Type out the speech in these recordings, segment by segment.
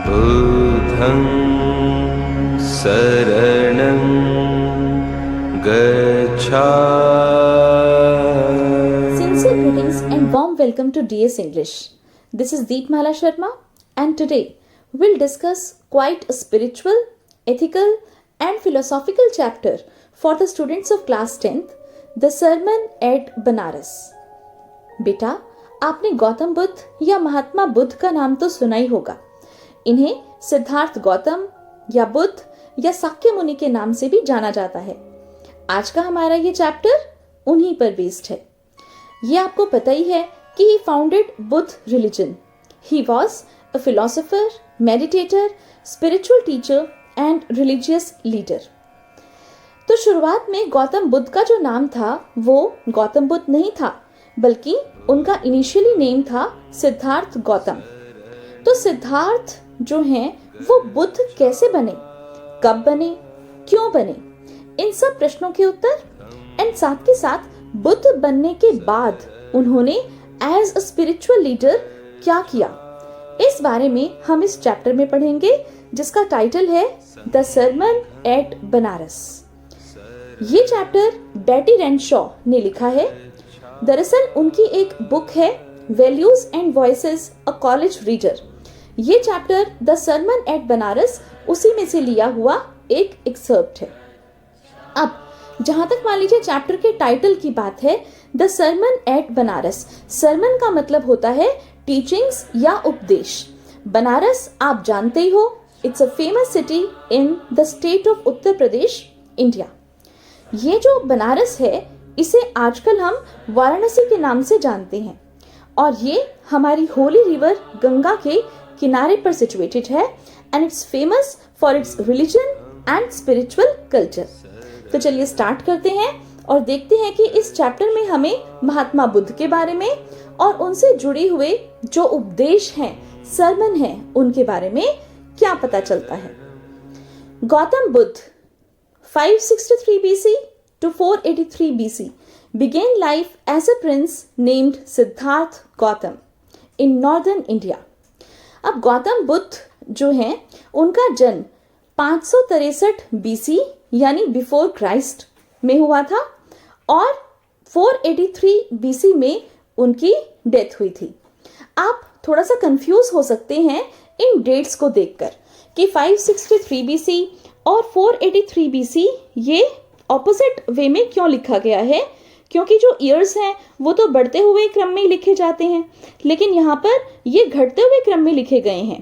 बुद्धं शरणं गच्छामि. Sincere greetings and warm welcome to DS English. This is Deepmala Sharma and today we'll discuss quite a spiritual, ethical and philosophical chapter for the students of class 10th, The Sermon at Banaras. बेटा, आपने गौतम बुद्ध या महात्मा बुद्ध का नाम तो सुना ही होगा. इन्हें सिद्धार्थ गौतम या बुद्ध या साक्य मुनि के नाम से भी जाना जाता है. आज का हमारा ये चैप्टर उन्हीं पर बेस्ड है. ये आपको पता ही है कि he founded Buddha religion. He was a philosopher, meditator, spiritual teacher and religious leader. तो शुरुआत में गौतम बुद्ध का जो नाम था वो गौतम बुद्ध नहीं था, बल्कि उनका इनिशियली नेम था सिद्धार्थ गौतम. तो सिद्धार्थ जो हैं वो बुद्ध कैसे बने, कब बने, क्यों बने, इन सब प्रश्नों के उत्तर एंड साथ के साथ बुद्ध बनने के बाद उन्होंने एज अ स्पिरिचुअल लीडर क्या किया, इस बारे में हम इस चैप्टर में पढ़ेंगे जिसका टाइटल है द सरमन एट बनारस. ये चैप्टर बेटी रेनशॉ ने लिखा है. दरअसल उनकी एक बुक है values and voices a college reader. ये chapter the sermon at Banaras उसी में से लिया हुआ एक एक्सर्प्ट है. अब जहां तक मान लीजिए चैप्टर के टाइटल की बात है, the sermon at Banaras. Sarman का मतलब होता है टीचिंग्स या उपदेश. बनारस आप जानते ही हो, it's a famous city in the state of Uttar Pradesh, India. ये जो बनारस है इसे आजकल हम वाराणसी के नाम से जानते हैं और ये हमारी होली रिवर गंगा के किनारे पर सिचुएटेड है and it's famous for its religion and spiritual culture. तो चलिए स्टार्ट करते हैं और देखते हैं कि इस चैप्टर में हमें महात्मा बुद्ध के बारे में और उनसे जुड़े हुए जो उपदेश हैं, सरमन हैं, उनके बारे में क्या पता चलता है. Gautam Buddha 563 BC to 483 BC began life as a prince named Siddharth Gautam in northern India. अब गौतम बुद्ध जो हैं उनका जन्म 563 BC यानी बिफोर क्राइस्ट में हुआ था और 483 BC में उनकी डेथ हुई थी. आप थोड़ा सा कंफ्यूज हो सकते हैं इन डेट्स को देखकर कि 563 BC और 483 BC ये ऑपोजिट वे में क्यों लिखा गया है, क्योंकि जो ईयर्स हैं वो तो बढ़ते हुए क्रम में लिखे जाते हैं, लेकिन यहाँ पर ये घटते हुए क्रम में लिखे गए हैं.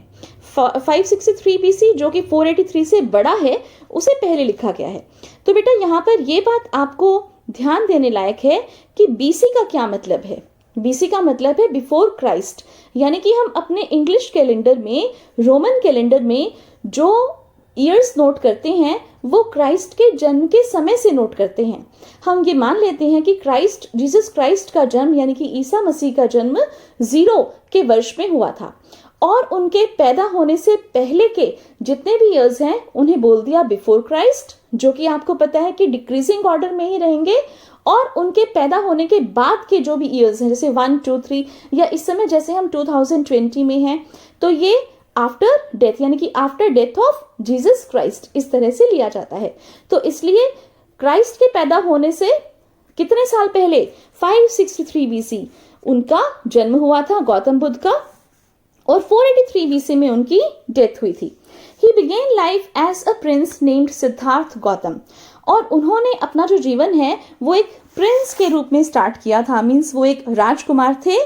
563 BC जो कि 483 से बड़ा है उसे पहले लिखा गया है. तो बेटा यहाँ पर ये बात आपको ध्यान देने लायक है कि BC का क्या मतलब है. BC का मतलब है बिफोर क्राइस्ट, यानी कि हम अपने इंग्लिश कैलेंडर में, रोमन कैलेंडर में जो ईयर्स नोट करते हैं वो क्राइस्ट के जन्म के समय से नोट करते हैं. हम ये मान लेते हैं कि जीसस क्राइस्ट का जन्म यानी कि ईसा मसीह का जन्म 0 के वर्ष में हुआ था और उनके पैदा होने से पहले के जितने भी ईयर्स हैं उन्हें बोल दिया बिफोर क्राइस्ट, जो कि आपको पता है कि डिक्रीजिंग ऑर्डर में ही रहेंगे. और उनके पैदा होने के बाद के जो भी ईयर्स हैं जैसे 1, 2, 3 या इस समय जैसे हम 2020 में हैं तो ये आफ्टर डेथ यानी कि after death of Jesus Christ इस तरह से लिया जाता है. तो इसलिए क्राइस्ट के पैदा होने से कितने साल पहले 563 BC उनका जन्म हुआ था गौतम बुद्ध का और 483 BC में उनकी डेथ हुई थी. He began life as a prince named Siddhartha Gautam और उन्होंने अपना जो जीवन है वो एक प्रिंस के रूप में स्टार्ट किया था. मीन्स वो एक राजकुमार थे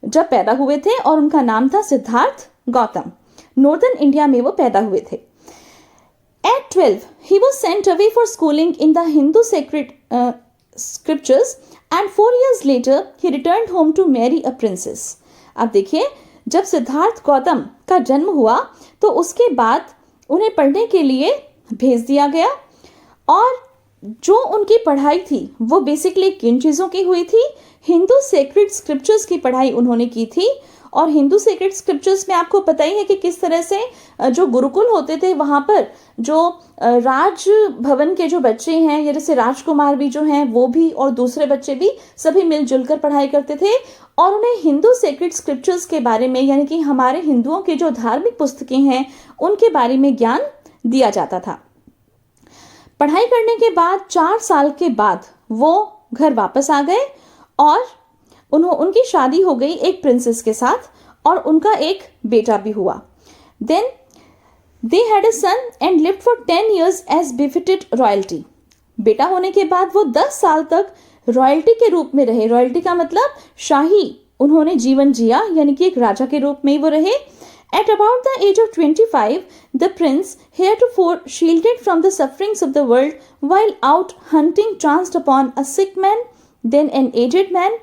जब पैदा हुए थे और उनका नाम था सिद्धार्थ गौतम. नॉर्दर्न इंडिया में वो पैदा हुए थे. At 12, he was sent away for schooling in the Hindu sacred scriptures and 4 years later he returned home to marry a princess. अब देखिए, जब सिद्धार्थ गौतम का जन्म हुआ तो उसके बाद उन्हें पढ़ने के लिए भेज दिया गया और जो उनकी पढ़ाई थी वो बेसिकली किन चीज़ों की हुई थी, हिंदू सेक्रेड स्क्रिप्चर्स की पढ़ाई उन्होंने की थी. और हिंदू सेक्रेड स्क्रिप्चर्स में आपको पता ही है कि किस तरह से जो गुरुकुल होते थे वहाँ पर जो राज भवन के जो बच्चे हैं या जैसे राजकुमार भी जो हैं वो भी और दूसरे बच्चे भी सभी मिलजुल कर पढ़ाई करते थे और उन्हें हिंदू सेक्रेड स्क्रिप्चर्स के बारे में, यानी कि हमारे हिंदुओं के जो धार्मिक पुस्तकें हैं उनके बारे में ज्ञान दिया जाता था। पढ़ाई करने के बाद 4 साल के बाद वो घर वापस आ गए और उनकी शादी हो गई एक प्रिंसेस के साथ और उनका एक बेटा भी हुआ। Then they had a son and lived for 10 years as befitted royalty. बेटा होने के बाद वो 10 साल तक रॉयल्टी के रूप में रहे। रॉयल्टी का मतलब शाही उन्होंने जीवन जिया, यानी कि एक राजा के रूप में वो रहे। At about the age of 25, the prince, heretofore shielded from the sufferings of the world, while out hunting, chanced upon a sick man, then an aged man,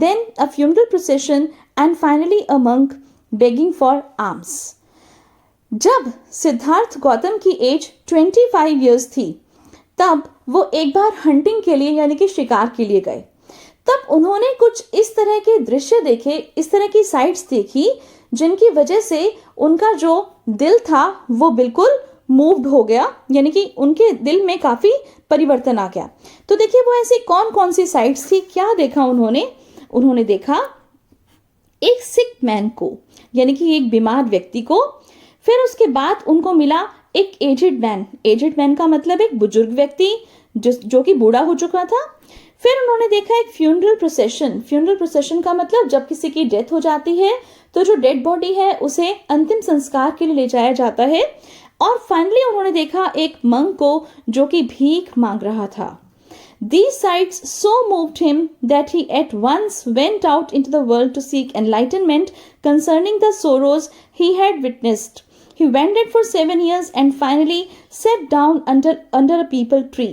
then a funeral procession, and finally a monk begging for alms. जब सिद्धार्थ गौतम की as 25 years थी, तब वो एक बार hunting के लिए, यानी कि शिकार के लिए गए। तब उन्होंने कुछ इस तरह के दृश्य देखे, इस तरह की साइट्स देखी, जिनकी वजह से उनका जो दिल था वो बिल्कुल मूव्ड हो गया, यानी कि उनके दिल में काफी परिवर्तन आ गया। तो देखिए वो ऐसी कौन कौन सी साइट्स थी, क्या देखा उन्होंने देखा एक सिक मैन को, यानी कि एक बीमार व्यक्ति को। फिर उसके बाद उनको मिला एक एजेड मैन। एजेड मैन का मतलब एक बुजुर्ग व्यक्ति जो कि बूढ़ा हो चुका था। फिर उन्होंने देखा एक फ्यूनरल प्रोसेशन। फ्यूनरल प्रोसेशन का मतलब जब किसी की डेथ हो जाती है तो जो डेड बॉडी है उसे अंतिम संस्कार के लिए ले जाया जाता है। और फाइनली उन्होंने देखा एक मंक को जो कि भीख मांग रहा था। These sights so moved him that he at once went out into the world to seek enlightenment concerning the sorrows he had witnessed. He wandered for 7 years and finally sat down under a peepal tree.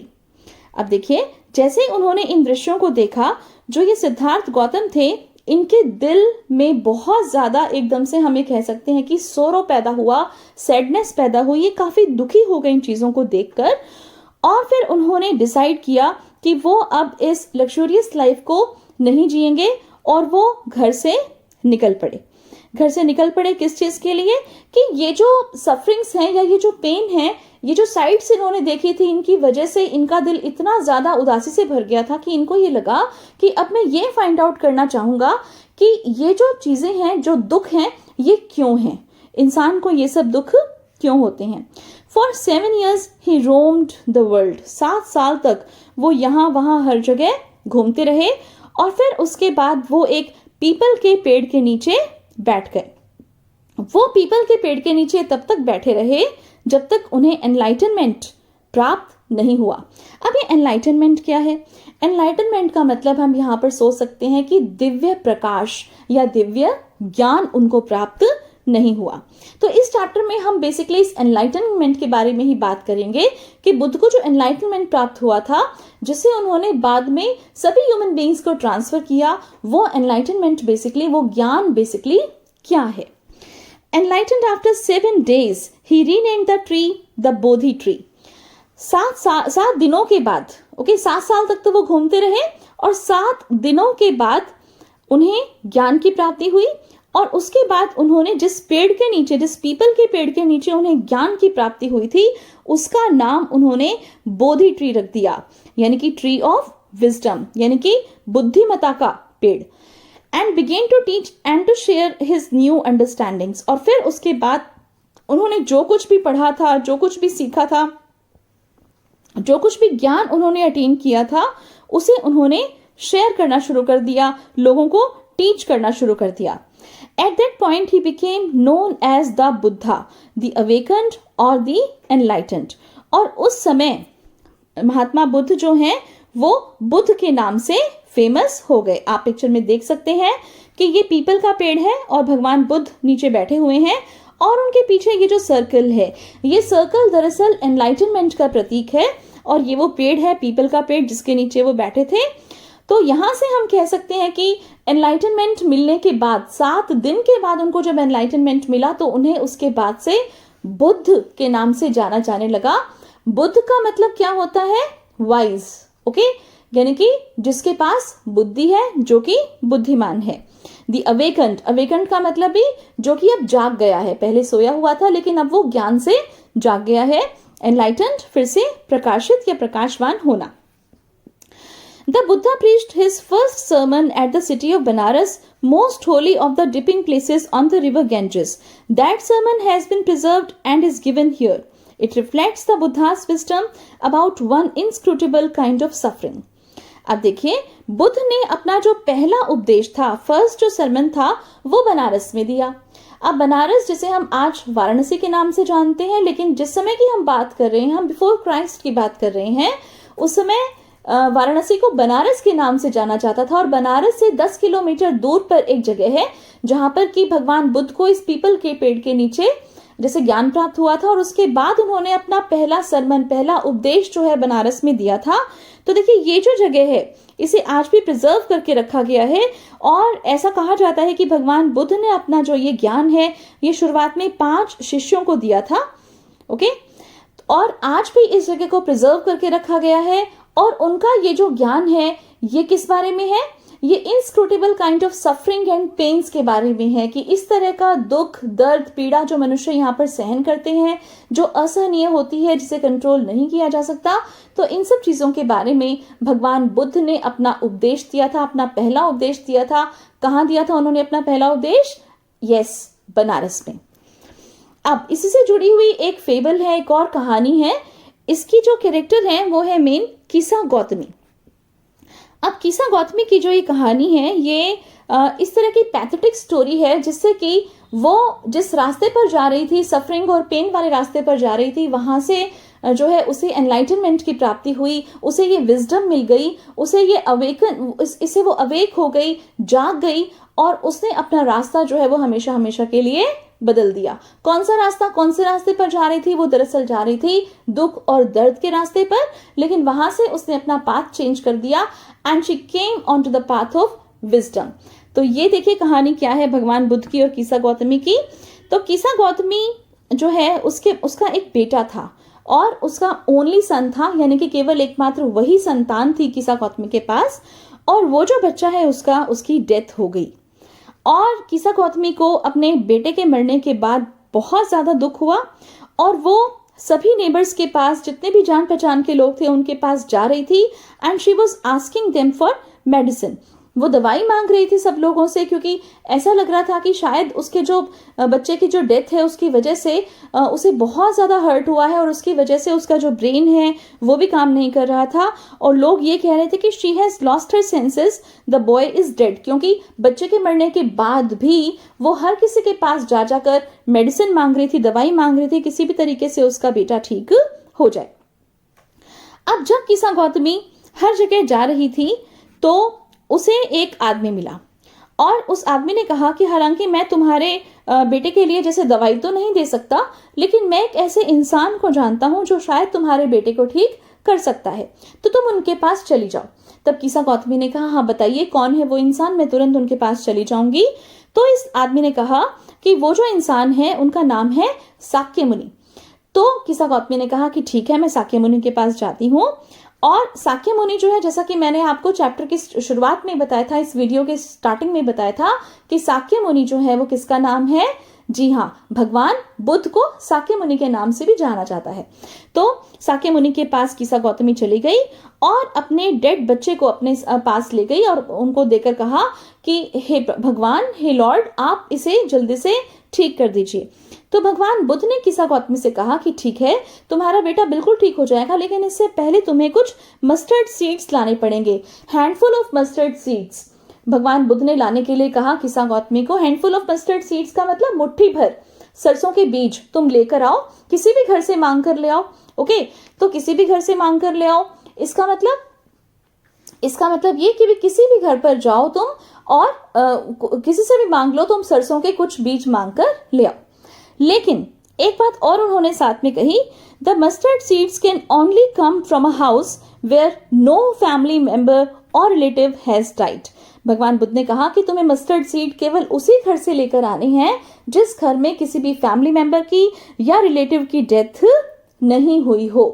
अब देखिए, जैसे ही उन्होंने इन दृश्यों को देखा, जो ये सिद्धार्थ गौतम थे, इनके दिल में बहुत ज्यादा एकदम से हमें कह सकते हैं कि सोरो पैदा हुआ, सैडनेस पैदा हुई। ये काफी दुखी हो गए इन चीजों को देखकर। और फिर उन्होंने डिसाइड किया कि वो अब इस लग्जूरियस लाइफ को नहीं जिएंगे और वो घर से निकल पड़े। घर से निकल पड़े किस चीज के लिए? कि ये जो सफरिंग्स हैं या ये जो पेन है, ये जो साइट्स इन्होंने देखी थी, इनकी वजह से इनका दिल इतना ज्यादा उदासी से भर गया था कि इनको ये लगा कि अब मैं ये फाइंड आउट करना चाहूंगा कि ये जो चीजें हैं, जो दुख हैं, ये क्यों हैं, इंसान को ये सब दुख क्यों होते हैं। For 7 years he roamed the world. 7 साल तक वो यहाँ वहां हर जगह घूमते रहे और फिर उसके बाद वो एक पीपल के पेड़ के नीचे बैठ गए। वो पीपल के पेड़ के नीचे तब तक बैठे रहे जब तक उन्हें एनलाइटनमेंट प्राप्त नहीं हुआ। अब ये एनलाइटनमेंट क्या है? एनलाइटनमेंट का मतलब हम यहाँ पर सोच सकते हैं कि दिव्य प्रकाश या दिव्य ज्ञान उनको प्राप्त नहीं हुआ। तो इस चैप्टर में हम बेसिकली इस एनलाइटनमेंट के बारे में ही बात करेंगे कि बुद्ध को जो एनलाइटनमेंट प्राप्त हुआ था, जिसे उन्होंने बाद में सभी ह्यूमन बीइंग्स को ट्रांसफर किया, वो एनलाइटनमेंट बेसिकली, वो ज्ञान बेसिकली क्या है? Enlightened after 7 days, he renamed the tree the Bodhi tree. 7 दिनों के बाद, 7 साल तक तो वो घूमते रहे और 7 दिनों के बाद उन्हें ज्ञान की प्राप्ति हुई। और उसके बाद उन्होंने जिस पेड़ के नीचे, जिस पीपल के पेड़ के नीचे उन्हें ज्ञान की प्राप्ति हुई थी, उसका नाम उन्होंने बोधि ट्री रख दिया, यानी कि ट्री ऑफ विजडम, यानी कि बुद्धिमता का पेड़। And began to teach and to share his new understandings. और फिर उसके बाद उन्होंने जो कुछ भी पढ़ा था, जो कुछ भी सीखा था, जो कुछ भी ज्ञान उन्होंने अटेन किया था, उसे उन्होंने शेयर करना शुरू कर दिया, लोगों को टीच करना शुरू कर दिया। At that point he became known as the Buddha, the awakened or the enlightened. और उस समय महात्मा बुद्ध जो हैं वो बुद्ध के नाम से फेमस हो गए। आप पिक्चर में देख सकते हैं कि ये पीपल का पेड़ है और भगवान बुद्ध नीचे बैठे हुए हैं और उनके पीछे ये जो सर्कल है, ये सर्कल दरअसल एनलाइटनमेंट का प्रतीक है और ये वो पेड़ है, पीपल का पेड़, जिसके नीचे वो बैठे थे। तो यहां से हम कह सकते हैं कि एनलाइटनमेंट मिलने के बाद, 7 दिन के बाद उनको जब एनलाइटनमेंट मिला तो उन्हें उसके बाद से बुद्ध के नाम से जाना जाने लगा। बुद्ध का मतलब क्या होता है? वाइज, यानी कि जिसके पास बुद्धि है, जो कि बुद्धिमान है। दी अवेकंड, अवेकंड का मतलब भी जो कि अब जाग गया है, पहले सोया हुआ था लेकिन अब वो ज्ञान से जाग गया है। एनलाइटेंड फिर से प्रकाशित या प्रकाशवान होना। The Buddha preached his first sermon at the city of Banaras, most holy of the dipping places on the river Ganges. That sermon has been preserved and is given here. It reflects the Buddha's wisdom about one inscrutable kind of suffering. अब देखिए, बुद्ध ने अपना जो पहला उपदेश था, first जो सरमन था, वो बनारस में दिया। अब बनारस जिसे हम आज वाराणसी के नाम से जानते हैं, लेकिन जिस समय की हम बात कर रहे हैं, हम बिफोर क्राइस्ट की बात कर रहे हैं, उस समय वाराणसी को बनारस के नाम से जाना जाता था। और बनारस से 10 किलोमीटर दूर पर एक जगह है जहां पर कि भगवान बुद्ध को इस पीपल के पेड़ के नीचे जैसे ज्ञान प्राप्त हुआ था, और उसके बाद उन्होंने अपना पहला सरमन, पहला उपदेश जो है बनारस में दिया था। तो देखिए, ये जो जगह है इसे आज भी प्रिजर्व करके रखा गया है, और ऐसा कहा जाता है कि भगवान बुद्ध ने अपना जो ये ज्ञान है ये शुरुआत में 5 शिष्यों को दिया था। ओके, और आज भी इस जगह को प्रिजर्व करके रखा गया है। और उनका ये जो ज्ञान है ये किस बारे में है? ये inscrutable kind of suffering and pains के बारे में है, कि इस तरह का दुख, दर्द, पीड़ा जो मनुष्य यहाँ पर सहन करते हैं, जो असहनीय होती है, जिसे कंट्रोल नहीं किया जा सकता। तो इन सब चीजों के बारे में भगवान बुद्ध ने अपना उपदेश दिया था, अपना पहला उपदेश दिया था। कहाँ दिया था उन्होंने अपना पहला उपदेश? यस, बनारस में। अब इसी से जुड़ी हुई एक फेबल है, एक और कहानी है। इसकी जो कैरेक्टर है वो है मेन किसा गौतमी। अब किसा गौतमी की जो ये कहानी है, ये इस तरह की पैथेटिक स्टोरी है, जिससे कि वो जिस रास्ते पर जा रही थी, सफरिंग और पेन वाले रास्ते पर जा रही थी, वहां से जो है उसे एनलाइटनमेंट की प्राप्ति हुई, उसे ये विजडम मिल गई, उसे ये इससे वो अवेक हो गई, जाग गई, और उसने अपना रास्ता जो है वो हमेशा हमेशा के लिए बदल दिया। कौन सा रास्ता, कौन से रास्ते पर जा रही थी? वो दरअसल जा रही थी दुख और दर्द के रास्ते पर, लेकिन वहां से उसने अपना पाथ चेंज कर दिया and she came on to the path of wisdom. तो ये देखिए कहानी क्या है भगवान बुद्ध की और किसा गौतमी की। तो किसा गौतमी जो है उसका एक बेटा था, और उसका ओनली सन था, यानी कि केवल एकमात्र वही संतान थी किसा गौतमी के पास। और वो जो बच्चा है उसकी डेथ हो गई। और किसा गौतमी को अपने बेटे के मरने के बाद बहुत ज्यादा दुख हुआ, और वो सभी नेबर्स के पास, जितने भी जान पहचान के लोग थे, उनके पास जा रही थी and she was asking them for medicine. वो दवाई मांग रही थी सब लोगों से, क्योंकि ऐसा लग रहा था कि शायद उसके जो बच्चे की जो डेथ है उसकी वजह से उसे बहुत ज़्यादा हर्ट हुआ है, और उसकी वजह से उसका जो ब्रेन है वो भी काम नहीं कर रहा था। और लोग ये कह रहे थे कि she has lost her senses, the boy is dead, क्योंकि बच्चे के मरने के बाद भी वो हर किसी के पास जा जाकर मेडिसिन मांग रही थी, दवाई मांग रही थी, किसी भी तरीके से उसका बेटा ठीक हो जाए। अब जब किसा गौतमी हर जगह जा रही थी तो उसे एक आदमी मिला, और उस आदमी ने कहा कि हालांकि मैं तुम्हारे बेटे के लिए जैसे दवाई तो नहीं दे सकता, लेकिन मैं एक ऐसे इंसान को जानता हूं जो शायद तुम्हारे बेटे को ठीक कर सकता है, तो तुम उनके पास चली जाओ। तब किसा गौतमी ने कहा, हाँ बताइए कौन है वो इंसान, मैं तुरंत उनके पास चली जाऊंगी। तो इस आदमी ने कहा कि वो जो इंसान है उनका नाम है साक्य मुनि। तो किसा गौतमी ने कहा कि ठीक है, मैं साक्य मुनि के पास जाती हूँ। और साक्य मुनि जो है, जैसा कि मैंने आपको चैप्टर की शुरुआत में बताया था, इस वीडियो के स्टार्टिंग में बताया था कि साक्य मुनि जो है वो किसका नाम है? जी हाँ, भगवान बुद्ध को साक्य मुनि के नाम से भी जाना जाता है। तो साक्य मुनि के पास किसा गौतमी चली गई और अपने डेड बच्चे को अपने पास ले गई, और उनको देकर कहा कि हे भगवान, हे लॉर्ड, आप इसे जल्दी से ठीक कर दीजिए। तो भगवान बुद्ध ने किसा गौतमी से कहा कि ठीक है, तुम्हारा बेटा बिल्कुल ठीक हो जाएगा, लेकिन इससे पहले तुम्हें कुछ मस्टर्ड सीड्स लाने पड़ेंगे, हैंडफुल ऑफ मस्टर्ड सीड्स। भगवान बुद्ध ने लाने के लिए कहा किसा गौतमी को। हैंडफुल ऑफ मस्टर्ड सीड्स का मतलब मुट्ठी भर सरसों के बीज तुम लेकर आओ, किसी भी घर से मांग कर ले आओ। ओके, तो किसी भी घर से मांग कर ले आओ, इसका मतलब ये कि किसी भी घर पर जाओ तुम और किसी से भी मांग लो, तुम सरसों के कुछ बीज मांग कर ले आओ। लेकिन एक बात और उन्होंने साथ में कही, the mustard seeds can only come from a house where no family member और रिलेटिव हैज डाइड। भगवान बुद्ध ने कहा कि तुम्हें मस्टर्ड सीड केवल उसी घर से लेकर आने हैं जिस घर में किसी भी फैमिली मेंबर की या रिलेटिव की डेथ नहीं हुई हो।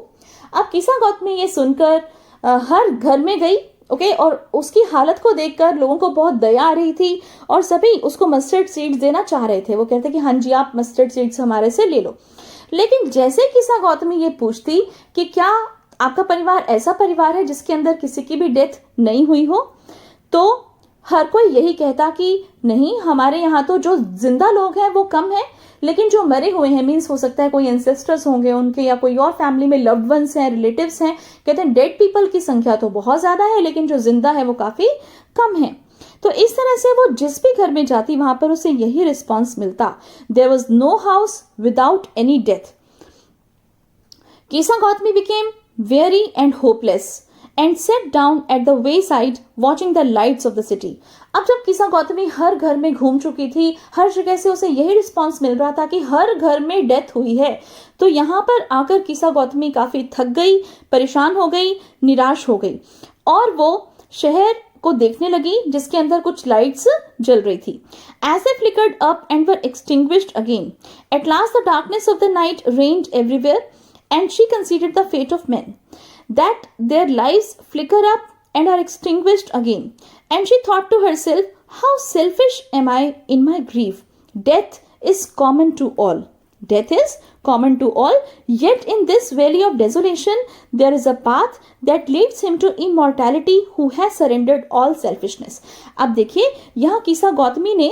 अब किसा गौतमी ये सुनकर हर घर में गई, ओके, और उसकी हालत को देखकर लोगों को बहुत दया आ रही थी और सभी उसको मस्टर्ड सीड्स देना चाह रहे थे। वो कहते कि हाँ जी, आप मस्टर्ड सीड्स हमारे से ले लो। लेकिन जैसे किसा गौतमी ये पूछती कि क्या आपका परिवार ऐसा परिवार है जिसके अंदर किसी की भी डेथ नहीं हुई हो, तो हर कोई यही कहता कि नहीं, हमारे यहाँ तो जो जिंदा लोग हैं वो कम है, लेकिन जो मरे हुए हैं, मीन्स हो सकता है कोई एंसेस्टर्स होंगे उनके या कोई और फैमिली में लव्ड वंस हैं, रिलेटिव्स हैं, कहते हैं डेड पीपल की संख्या तो बहुत ज्यादा है लेकिन जो जिंदा है वो काफी कम है। तो इस तरह से वो जिस भी घर में जाती वहां पर उसे यही रिस्पॉन्स मिलता, there was no house without any death. Kisa Gotami became very and hopeless and sat down at the wayside watching the lights of the city। अब जब कीसा गौतमी हर घर में घूम चुकी थी, हर जगह से उसे यही रिस्पॉन्स मिल रहा था कि हर घर में डेथ हुई है, तो यहाँ पर आकर कीसा गौतमी काफी थक गई, परेशान हो गई, निराश हो गई और वो शहर को देखने लगी जिसके अंदर कुछ लाइट्स जल रही थी। As they flickered up and were extinguished again, at last the darkness of the night reigned everywhere and she considered the fate of men, that their lives flicker up and are extinguished again, and she thought to herself, how selfish am I in my grief. Death is common to all. Death is common to all, yet in this valley of desolation there is a path that leads him to immortality who has surrendered all selfishness। अब देखिए यहाँ कीसा गौतमी ने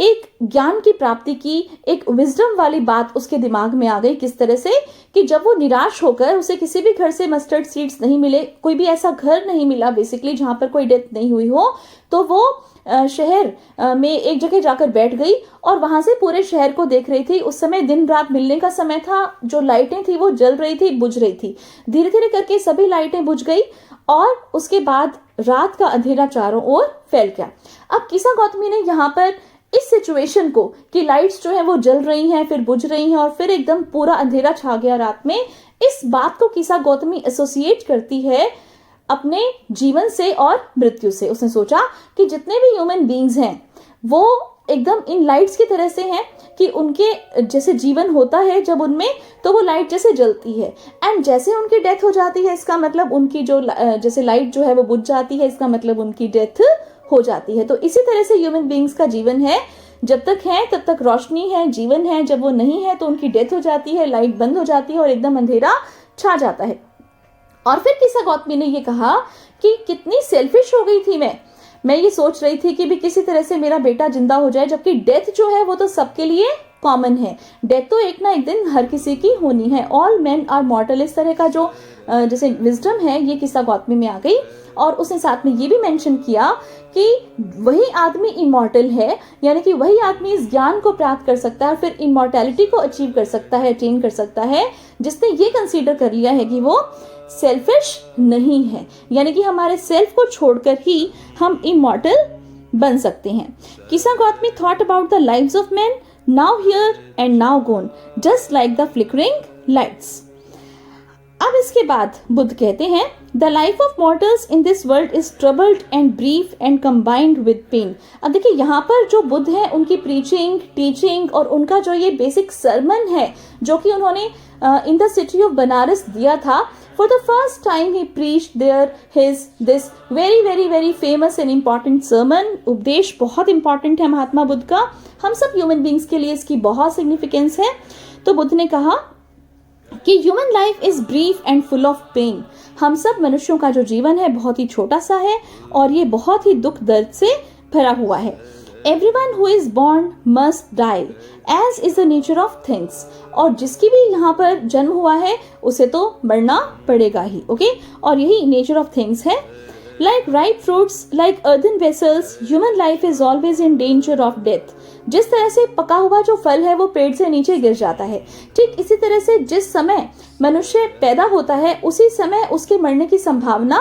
एक ज्ञान की प्राप्ति की, एक विजडम वाली बात उसके दिमाग में आ गई। किस तरह से कि जब वो निराश होकर, उसे किसी भी घर से मस्टर्ड सीड्स नहीं मिले, कोई भी ऐसा घर नहीं मिला बेसिकली जहां पर कोई डेथ नहीं हुई हो, तो वो शहर में एक जगह जाकर बैठ गई और वहां से पूरे शहर को देख रही थी। उस समय दिन रात मिलने का समय था, जो लाइटें थी वो जल रही थी, बुझ रही थी। धीरे धीरे करके सभी लाइटें बुझ गई और उसके बाद रात का अंधेरा चारों ओर फैल गया। अब कीसा गौतमी ने यहाँ पर इस सिचुएशन को कि लाइट्स जो है वो जल रही हैं, फिर बुझ रही हैं और फिर एकदम पूरा अंधेरा छा गया रात में, इस बात को कीसा गौतमी एसोसिएट करती है अपने जीवन से और मृत्यु से। उसने सोचा कि जितने भी ह्यूमन बीइंग्स हैं वो एकदम इन लाइट्स की तरह से हैं कि उनके जैसे जीवन होता है जब उनमें, तो वो लाइट जैसे जलती है, एंड जैसे उनकी डेथ हो जाती है इसका मतलब उनकी जो जैसे लाइट जो है वो बुझ जाती है, इसका मतलब उनकी डेथ हो जाती है। तो इसी तरह से ह्यूमन बीइंग्स का जीवन है, जब तक है तब तक रोशनी है, जीवन है, जब वो नहीं है तो उनकी डेथ हो जाती है, लाइट बंद हो जाती है और एकदम अंधेरा छा जाता है। और फिर कीसा गौतमी ने ये कहा कि कितनी सेल्फिश हो गई थी मैं ये सोच रही थी कि भी किसी तरह से मेरा बेटा जिंदा हो जाए, जबकि डेथ जो है वो तो सबके लिए कॉमन है। डेथ तो एक ना एक दिन हर किसी की होनी है, ऑल मेन आर मॉर्टल। इस तरह का जो जैसे विजडम है ये कीसा गौतमी में आ गई। और उसने साथ में ये भी मेंशन किया कि वही आदमी इमॉर्टल है, यानी कि वही आदमी इस ज्ञान को प्राप्त कर सकता है और फिर इमॉर्टैलिटी को अचीव कर सकता है, अटेन कर सकता है, जिसने ये कंसीडर कर लिया है कि वो सेल्फिश नहीं है, यानी कि हमारे सेल्फ को छोड़कर ही हम इमॉर्टल बन सकते हैं। Kisa Gotami thought about the lives of men, now here and now gone, just like the flickering lights. अब इसके बाद बुद्ध कहते हैं, the life of mortals in this world is troubled and brief and combined with pain. अब देखिए यहाँ पर जो बुद्ध है उनकी प्रीचिंग, टीचिंग और उनका जो ये बेसिक सरमन है जो कि उन्होंने in the city of Banaras दिया था, for the first time he preached there his this very very very famous and important sermon. उपदेश बहुत इंपॉर्टेंट है महात्मा बुद्ध का, हम सब ह्यूमन बींग्स के लिए इसकी बहुत सिग्निफिकेंस है। तो बुद्ध ने कहा कि human life is brief and full of pain. हम सब मनुष्यों का जो जीवन है बहुत ही छोटा सा है और ये बहुत ही दुख दर्द से भरा हुआ है। Everyone who is born must die, as is the nature of things। और जिसकी भी यहाँ पर जन्म हुआ है उसे तो मरना पड़ेगा ही, ओके। और यही नेचर ऑफ थिंग्स है। Like ripe fruits, like earthen vessels, human life is always in danger of death। जिस तरह से पका हुआ जो फल है वो पेड़ से नीचे गिर जाता है, ठीक इसी तरह से जिस समय मनुष्य पैदा होता है उसी समय उसके मरने की संभावना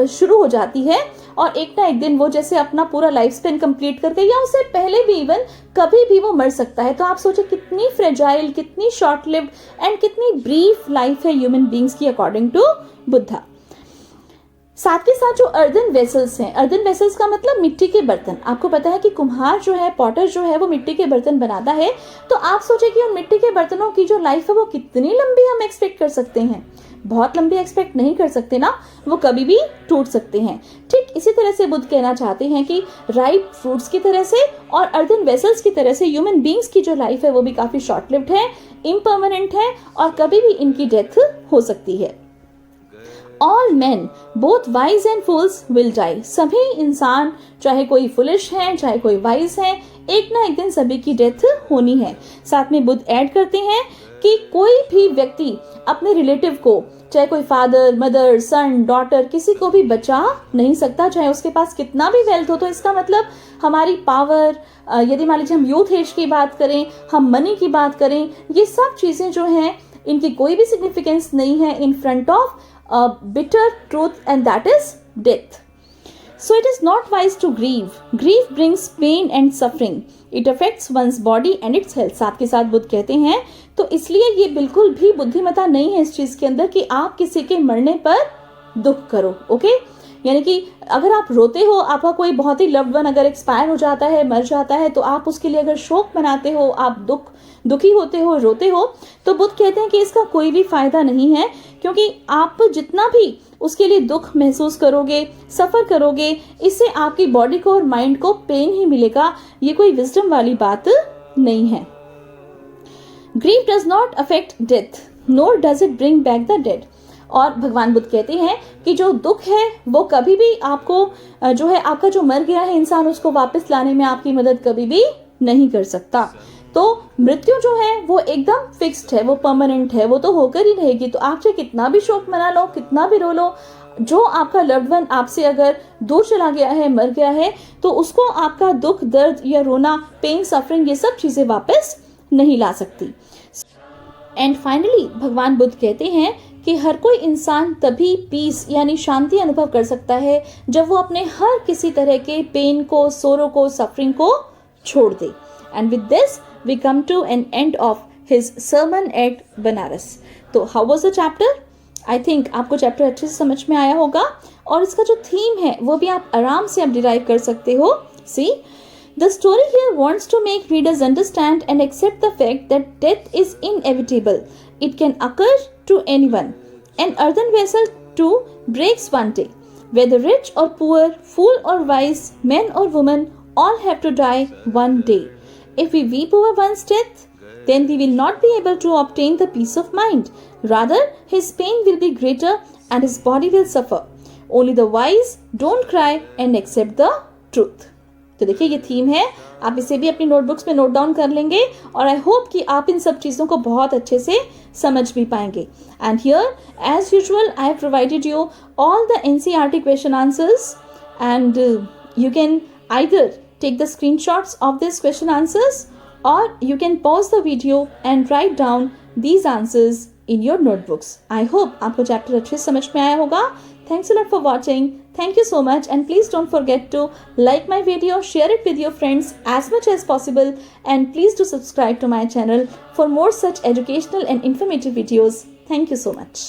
शुरू हो जाती है और एक ना एक दिन वो जैसे अपना पूरा लाइफ स्पेन कंप्लीट करके या उससे पहले भी इवन कभी भी वो मर सकता है। तो आप सोचो कितनी फ्रेजाइल, कितनी शॉर्ट लिव्ड एंड कितनी ब्रीफ लाइफ है ह्यूमन बींग्स की अकॉर्डिंग टू बुद्धा। साथ के साथ जो अर्दन वेसल्स हैं, अर्दन वेसल्स का मतलब मिट्टी के बर्तन। आपको पता है कि कुम्हार जो है, पॉटर जो है वो मिट्टी के बर्तन बनाता है। तो आप सोचे कि उन मिट्टी के बर्तनों की जो लाइफ है वो कितनी लंबी हम एक्सपेक्ट कर सकते हैं। बहुत लंबी एक्सपेक्ट नहीं कर सकते ना, वो कभी भी टूट सकते हैं। ठीक इसी तरह से बुद्ध कहना चाहते हैं कि राइप फ्रूट्स की तरह से और अर्दन वेसल्स की तरह से ह्यूमन बींग्स की जो लाइफ है वो भी काफी शॉर्ट लिव्ड है, इम्परमानेंट है और कभी भी इनकी डेथ हो सकती है। all men, both wise and fools, will die. सभी इंसान, चाहे कोई फुलिश है चाहे कोई वाइज है, एक ना एक दिन सभी की डेथ होनी है. साथ में बुद्ध ऐड करते हैं कि कोई भी व्यक्ति अपने रिलेटिव को, चाहे कोई फादर, मदर, सन, डॉटर, किसी को भी बचा नहीं सकता, चाहे उसके पास कितना भी वेल्थ हो. तो इसका मतलब हमारी पावर, यदि मान लीजिए हम यूथ एज की बात करें, हम मनी की बात करें, ये सब चीजें जो हैं इनकी कोई भी सिग्निफिकेंस नहीं है in front of bitter truth, and that is death. So it is not wise to grieve. Grief brings pain and suffering. It affects one's body and its health. साथ के साथ बुद्ध कहते हैं, तो इसलिए ये बिल्कुल भी बुद्धिमता नहीं है इस चीज के अंदर कि आप किसी के मरने पर दुख करो. ओके, यानी कि अगर आप रोते हो, आपका कोई बहुत ही लव्ड वन अगर एक्सपायर हो जाता है, मर जाता है, तो आप उसके लिए अगर शोक मनाते हो, आप दुखी होते हो, रोते हो, तो बुद्ध कहते हैं कि इसका कोई भी फायदा नहीं है, क्योंकि आप जितना भी उसके लिए दुख महसूस करोगे, सफर करोगे, इससे आपकी बॉडी को और माइंड को पेन ही मिलेगा. ये कोई विजडम वाली बात नहीं है. Grief does not affect death, NOR does it bring back the dead. और भगवान बुद्ध कहते हैं कि जो दुख है वो कभी भी आपको जो है, आपका जो मर गया है इंसान, उसको वापस लाने में आपकी मदद कभी भी नहीं कर सकता. तो मृत्यु जो है वो एकदम फिक्स्ड है, वो परमानेंट है, वो तो होकर ही रहेगी. तो आप चाहे कितना भी शोक मना लो, कितना भी रो लो, जो आपका लव्ड वन आपसे अगर दूर चला गया है, मर गया है, तो उसको आपका दुख, दर्द या रोना, पेन, सफरिंग, ये सब चीजें वापस नहीं ला सकती. एंड फाइनली भगवान बुद्ध कहते हैं कि हर कोई इंसान तभी पीस यानी शांति अनुभव कर सकता है जब वो अपने हर किसी तरह के पेन को, सोरो को, सफरिंग को छोड़ दे. And with this we come to an end of his sermon at Banaras. तो how was the chapter? I think आपको चैप्टर अच्छे से समझ में आया होगा, और इसका जो थीम है वो भी आप आराम से अब डिराइव कर सकते हो. See, the story here wants to make readers understand and accept the fact that death is inevitable. It can occur to anyone. An earthen vessel too breaks one day. Whether rich or poor, fool or wise, man or woman, all have to die one day. If we weep over one's death, then we will not be able to obtain the peace of mind. Rather, his pain will be greater and his body will suffer. Only the wise don't cry and accept the truth. तो देखिए ये theme है, आप इसे भी अपनी notebooks में note down कर लेंगे, और आई होप कि आप इन सब चीज़ों को बहुत अच्छे से समझ भी पाएंगे. And here as usual I have provided you all the NCERT question answers, and you can either take the screenshots of these question answers, or you can pause the video and write down these answers in your notebooks. I hope आपको chapter अच्छे से समझ में आया होगा. Thanks a lot for watching. Thank you so much, and please don't forget to like my video, share it with your friends as much as possible, and please do subscribe to my channel for more such educational and informative videos. Thank you so much.